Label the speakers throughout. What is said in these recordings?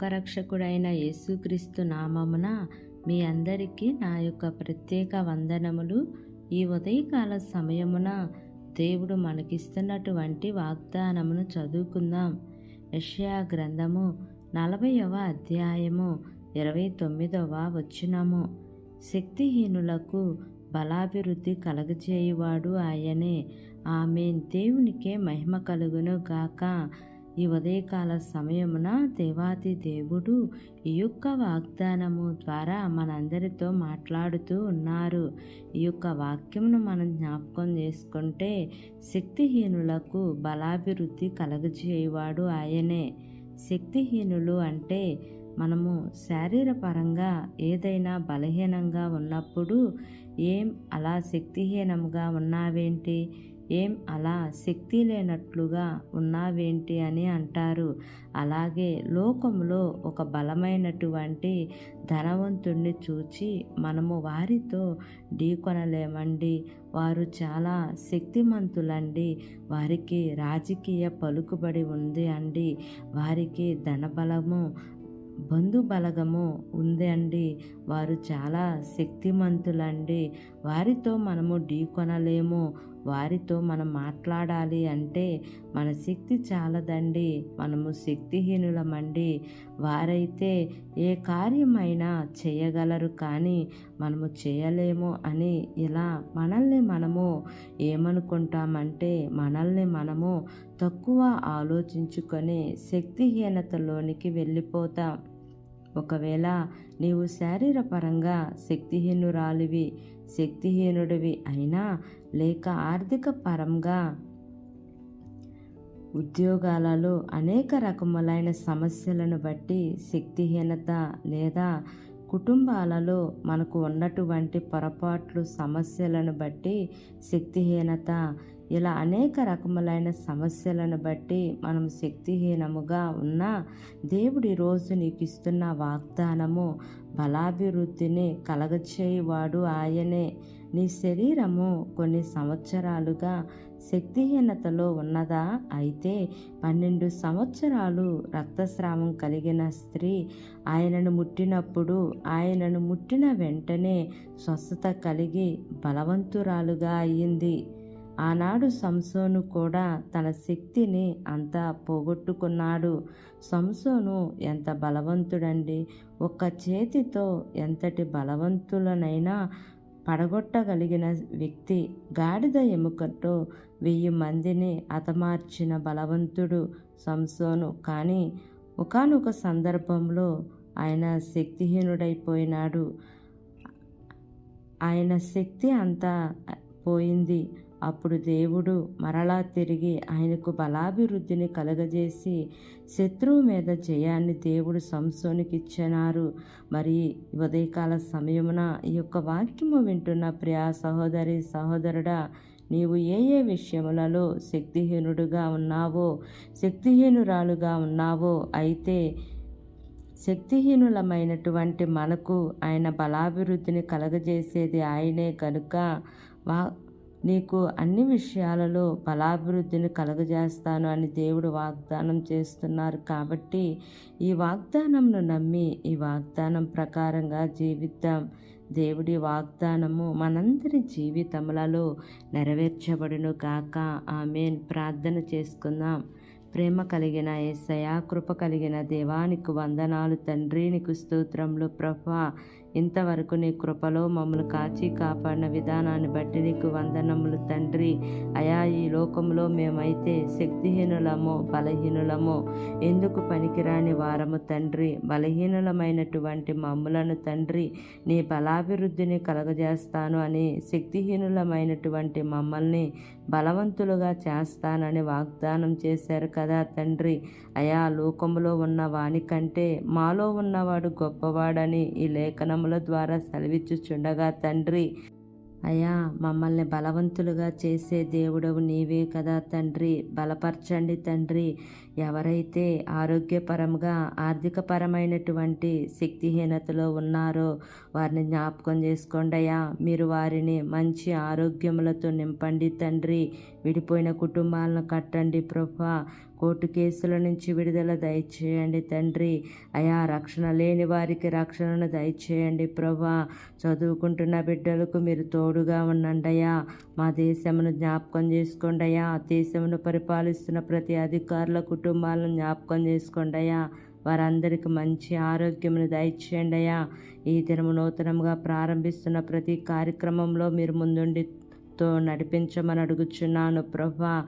Speaker 1: లోకరక్షకుడైన యేసుక్రీస్తు నామమున మీ అందరికీ నా యొక్క ప్రత్యేక వందనములు. ఈ ఉదయకాల సమయమున దేవుడు మనకిస్తున్నటువంటి వాగ్దానమును చదువుకుందాం. యెషయా గ్రంథము 40వ అధ్యాయము 29వ వచనము. శక్తిహీనులకు బలాభివృద్ధి కలగజేయువాడు ఆయనే. ఆమేన్. దేవునికే మహిమ కలుగును గాక. ఈ ఉదయకాల సమయమున దేవాతి దేవుడు ఈ యొక్క వాగ్దానము ద్వారా మనందరితో మాట్లాడుతూ ఉన్నారు. ఈ యొక్క వాక్యమును మనం జ్ఞాపకం చేసుకుంటే, శక్తిహీనులకు బలాభివృద్ధి కలగజేయువాడు ఆయనే. శక్తిహీనులు అంటే మనము శారీరపరంగా ఏదైనా బలహీనంగా ఉన్నప్పుడు, ఏం అలా శక్తిహీనంగా ఉన్నావేంటి, ఏం అలా శక్తి లేనట్లుగా ఉన్నావేంటి అని అంటారు. అలాగే లోకంలో ఒక బలమైనటువంటి ధనవంతుణ్ణి చూచి మనము వారితో ఢీకొనలేమండి, వారు చాలా శక్తిమంతులండి, వారికి రాజకీయ పలుకుబడి ఉంది అండి, వారికి ధనబలము బంధుబలగము ఉంది అండి, వారు చాలా శక్తిమంతులండి, వారితో మనము ఢీకొనలేము, వారితో మనం మాట్లాడాలి అంటే మన శక్తి చాలదండి, మనము శక్తిహీనులమండి, వారైతే ఏ కార్యమైనా చేయగలరు కానీ మనము చేయలేము అని ఇలా మనల్ని మనము ఏమనుకుంటామంటే, మనల్ని మనము తక్కువ ఆలోచించుకొని శక్తిహీనతలోనికి వెళ్ళిపోతాం. ఒకవేళ నీవు శారీరపరంగా శక్తిహీనురాలివి, శక్తిహీనుడివి అయినా, లేక ఆర్థిక పరంగా ఉద్యోగాలలో అనేక రకములైన సమస్యలను బట్టి శక్తిహీనత, లేదా కుటుంబాలలో మనకు ఉన్నటువంటి పొరపాట్లు సమస్యలను బట్టి శక్తిహీనత, ఇలా అనేక రకములైన సమస్యలను బట్టి మనం శక్తిహీనముగా ఉన్న దేవుడి రోజు నీకు ఇస్తున్న వాగ్దానము బలాభివృద్ధిని కలగచేయువాడు ఆయనే. నీ శరీరము కొన్ని సంవత్సరాలుగా శక్తిహీనతలో ఉన్నదా? అయితే 12 సంవత్సరాలు రక్తస్రావం కలిగిన స్త్రీ ఆయనను ముట్టిన వెంటనే స్వస్థత కలిగి బలవంతురాలుగా అయ్యింది. ఆనాడు సంసోను కూడా తన శక్తిని అంతా పోగొట్టుకున్నాడు. సంసోను ఎంత బలవంతుడండి, ఒక్క చేతితో ఎంతటి బలవంతులనైనా పడగొట్టగలిగిన వ్యక్తి, గాడిద ఎముకతో 1000 మందిని హతమార్చిన బలవంతుడు సంసోను. కానీ ఒకానొక సందర్భంలో ఆయన శక్తిహీనుడైపోయినాడు. ఆయన శక్తి అంతా పోయింది. అప్పుడు దేవుడు మరలా తిరిగి ఆయనకు బలాభివృద్ధిని కలగజేసి శత్రువు మీద జయాన్ని దేవుడు సంసోనికి ఇచ్చినారు. మరి ఉదయకాల సమయమున ఈ యొక్క వాక్యము వింటున్న ప్రియా సహోదరి సహోదరుడా, నీవు ఏ విషయములలో శక్తిహీనుడుగా ఉన్నావో, శక్తిహీనురాలుగా ఉన్నావో, అయితే శక్తిహీనులమైనటువంటి మనకు ఆయన బలాభివృద్ధిని కలగజేసేది ఆయనే కనుక నీకు అన్ని విషయాలలో బలాభివృద్ధిని కలుగజేస్తాను అని దేవుడు వాగ్దానం చేస్తున్నారు. కాబట్టి ఈ వాగ్దానంను నమ్మి ఈ వాగ్దానం ప్రకారంగా జీవిద్దాం. దేవుడి వాగ్దానము మనందరి జీవితములలో నెరవేర్చబడును గాక. ఆమేన్. ప్రార్థన చేసుకుందాం. ప్రేమ కలిగిన యేసయ్యా, కృప కలిగిన దేవానికి వందనాలు తండ్రి, నీకు స్తోత్రములు ప్రభువా. ఇంతవరకు నీ కృపలో మమ్మల్ని కాచి కాపాడిన విధానాన్ని బట్టి నీకు వందనములు తండ్రి. అయా, ఈ లోకంలో మేమైతే శక్తిహీనులమో బలహీనులమో, ఎందుకు పనికిరాని వారము తండ్రి, బలహీనులమైనటువంటి మమ్ములను తండ్రి నీ బలాభివృద్ధిని కలగజేస్తాను అని, శక్తిహీనులమైనటువంటి మమ్మల్ని బలవంతులుగా చేస్తానని వాగ్దానం చేశారు కదా తండ్రి. అయా, లోకములో ఉన్న వానికంటే మాలో ఉన్నవాడు గొప్పవాడని ఈ లేఖనముల ద్వారా సెలవిచ్చుచుండగా తండ్రి, అయ్యా, మమ్మల్ని బలవంతులుగా చేసే దేవుడవు నీవే కదా తండ్రి. బలపరచండి తండ్రి. ఎవరైతే ఆరోగ్యపరంగా ఆర్థికపరమైనటువంటి శక్తిహీనతలో ఉన్నారో వారిని జ్ఞాపకం చేసుకోండి అయ్యా. మీరు వారిని మంచి ఆరోగ్యములతో నింపండి తండ్రి. విడిపోయిన కుటుంబాలను కట్టండి ప్రభువా. కోర్టు కేసుల నుంచి విడుదల దయచేయండి తండ్రి. అయా, రక్షణ లేని వారికి రక్షణను దయచేయండి ప్రభువా. చదువుకుంటున్న బిడ్డలకు మీరు తోడుగా ఉండండి అయ్యా. మా దేశమును జ్ఞాపకం చేసుకోండి అయ్యా. దేశమును పరిపాలిస్తున్న ప్రతి అధికారుల కుటుంబాలను జ్ఞాపకం చేసుకోండి అయ్యా. వారందరికీ మంచి ఆరోగ్యమును దయచేయండి అయ్యా. ఈ దినము నూతనంగా ప్రారంభిస్తున్న ప్రతి కార్యక్రమంలో మీరు ముందుండితో నడిపించమని అడుగుచున్నాను ప్రభువా.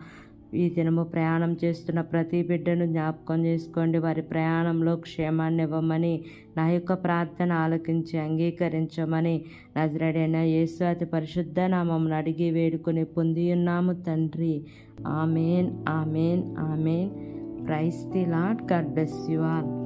Speaker 1: ఈ దినము ప్రయాణం చేస్తున్న ప్రతి బిడ్డను జ్ఞాపకం చేసుకోండి. వారి ప్రయాణంలో క్షేమాన్ని ఇవ్వమని, నా యొక్క ప్రార్థన ఆలకించి అంగీకరించమని నజరేయుడైన యేసు అతి పరిశుద్ధ నామమున అడిగి వేడుకొని పొందియున్నాము తండ్రి. Amen, amen, amen. Praise the lord. God bless you all.